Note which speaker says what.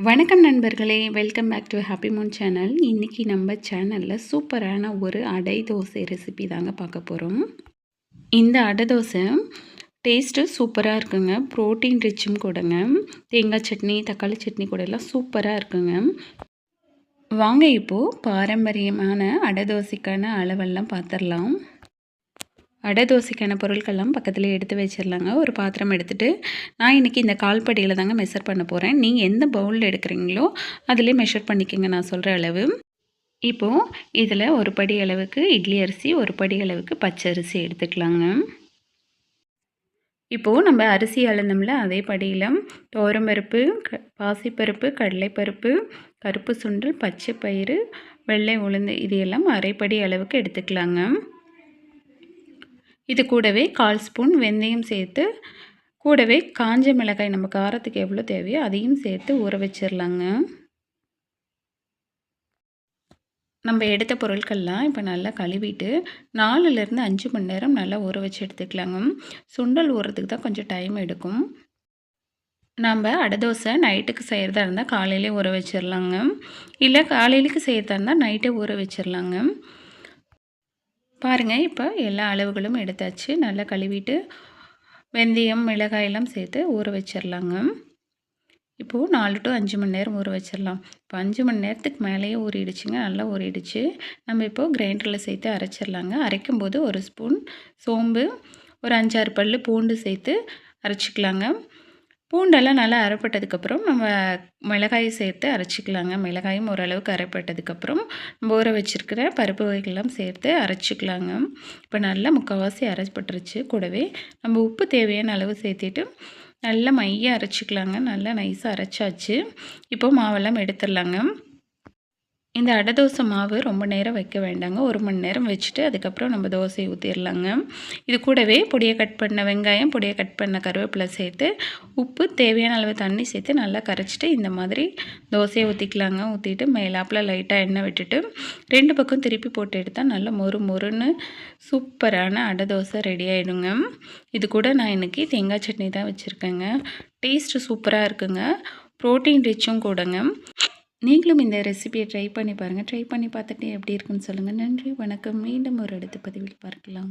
Speaker 1: வணக்கம் நண்பர்களே, welcome back to Happy Moon channel. இன்றைக்கி நம்ம சேனலில் சூப்பரான ஒரு அடை தோசை ரெசிபி தாங்க பார்க்க போகிறோம். இந்த அடை தோசை டேஸ்ட்டு சூப்பராக இருக்குங்க. ப்ரோட்டீன் ரிச்சும் கூடங்க. தேங்காய் சட்னி, தக்காளி சட்னி கூட எல்லாம் சூப்பராக இருக்குங்க. வாங்க இப்போது பாரம்பரியமான அடை தோசைக்கான அளவெல்லாம் பார்த்துடலாம். அடை தோசைக்கான பொருட்கள்லாம் பக்கத்தில் எடுத்து வச்சிடலாங்க. ஒரு பாத்திரம் எடுத்துகிட்டு நான் இன்றைக்கி இந்த கால்படியில் தாங்க மெஷர் பண்ண போகிறேன். நீங்கள் எந்த பவுலில் எடுக்கிறீங்களோ அதிலே மெஷர் பண்ணிக்கோங்க நான் சொல்கிற அளவு. இப்போது இதில் ஒரு படி அளவுக்கு இட்லி அரிசி, ஒரு படி அளவுக்கு பச்சை அரிசி எடுத்துக்கலாங்க. இப்போது நம்ம அரிசி அளந்தோம்ல அதே படியில் துவரம்பருப்பு, பாசிப்பருப்பு, கடலைப்பருப்பு, கருப்பு சுண்டல், பச்சை பயிறு, வெள்ளை உளுந்து இது எல்லாம் அரைப்படி அளவுக்கு எடுத்துக்கலாங்க. இது கூடவே 1/4 ஸ்பூன் வெந்தயம் சேர்த்து, கூடவே காஞ்ச மிளகாய் நம்ம காரத்துக்கு எவ்வளோ தேவையோ அதையும் சேர்த்து ஊற வச்சிடலாங்க. நம்ம எடுத்த பொருட்கள்லாம் இப்போ நல்லா கழுவிட்டு 4லேருந்து 5 மணி நேரம் நல்லா ஊற வச்சு எடுத்துக்கலாங்க. சுண்டல் ஊறுறதுக்கு தான் கொஞ்சம் டைம் எடுக்கும். நம்ம அடை தோசை நைட்டுக்கு செய்கிறதா இருந்தால் காலையிலே ஊற வச்சிடலாங்க. இல்லை காலையிலுக்கு செய்கிறதா இருந்தால் நைட்டே ஊற வச்சிடலாங்க. பாருங்கள், இப்போ எல்லா அளவுகளும் எடுத்தாச்சு. நல்லா கழுவிட்டு வெந்தயம், மிளகாயெல்லாம் சேர்த்து ஊற வச்சிடலாங்க. இப்போது 4 to 5 மணி நேரம் ஊற வச்சிடலாம். இப்போ 5 மணி நேரத்துக்கு மேலேயே ஊறிடுச்சுங்க. நல்லா ஊறிடுச்சு. நம்ம இப்போது கிரைண்டரில் சேர்த்து அரைச்சிடலாங்க. அரைக்கும்போது ஒரு ஸ்பூன் சோம்பு, ஒரு 5-6 பல் பூண்டு சேர்த்து அரைச்சிக்கலாங்க. பூண்டெல்லாம் நல்லா அரைப்பட்டதுக்கப்புறம் நம்ம மிளகாயை சேர்த்து அரைச்சிக்கலாங்க. மிளகாயும் ஓரளவுக்கு அரைப்பட்டதுக்கப்புறம் நம்ம ஊற வச்சுருக்கிற பருப்பு வகைகள்லாம் சேர்த்து அரைச்சிக்கலாங்க. இப்போ நல்லா முக்கால்வாசி அரைப்பட்டுருச்சு. கூடவே நம்ம உப்பு தேவையான அளவு சேர்த்துட்டு நல்லா மையாக அரைச்சிக்கலாங்க. நல்லா நைஸாக அரைச்சாச்சு. இப்போது மாவெல்லாம் எடுத்துடலாங்க. இந்த அடை தோசை மாவு ரொம்ப நேரம் வைக்க வேண்டாங்க. 1 மணி நேரம் வச்சுட்டு அதுக்கப்புறம் நம்ம தோசையை ஊற்றிடலாங்க. இது கூடவே பொடியை கட் பண்ண வெங்காயம், பொடியை கட் பண்ண கருவேப்பிலை சேர்த்து உப்பு தேவையான அளவு தண்ணி சேர்த்து நல்லா கரைச்சிட்டு இந்த மாதிரி தோசையை ஊற்றிக்கலாங்க. ஊற்றிட்டு மேலாப்பில் லைட்டாக எண்ணெய் விட்டுட்டு 2 பக்கம் திருப்பி போட்டு எடுத்தால் நல்லா மொறு மொறுன்னு சூப்பரான அடை தோசை ரெடி ஆகிடுங்க. இது கூட நான் இன்றைக்கி தேங்காய் சட்னி தான் வச்சுருக்கேங்க. டேஸ்ட்டு சூப்பராக இருக்குங்க. ப்ரோட்டீன் ரிச்சும் கூடங்க. நீங்களும் இந்த ரெசிபியை ட்ரை பண்ணி பாருங்கள். ட்ரை பண்ணி பார்த்துட்டு எப்படி இருக்குன்னு சொல்லுங்கள். நன்றி, வணக்கம். மீண்டும் ஒரு அடுத்த பதிவில் பார்க்கலாம்.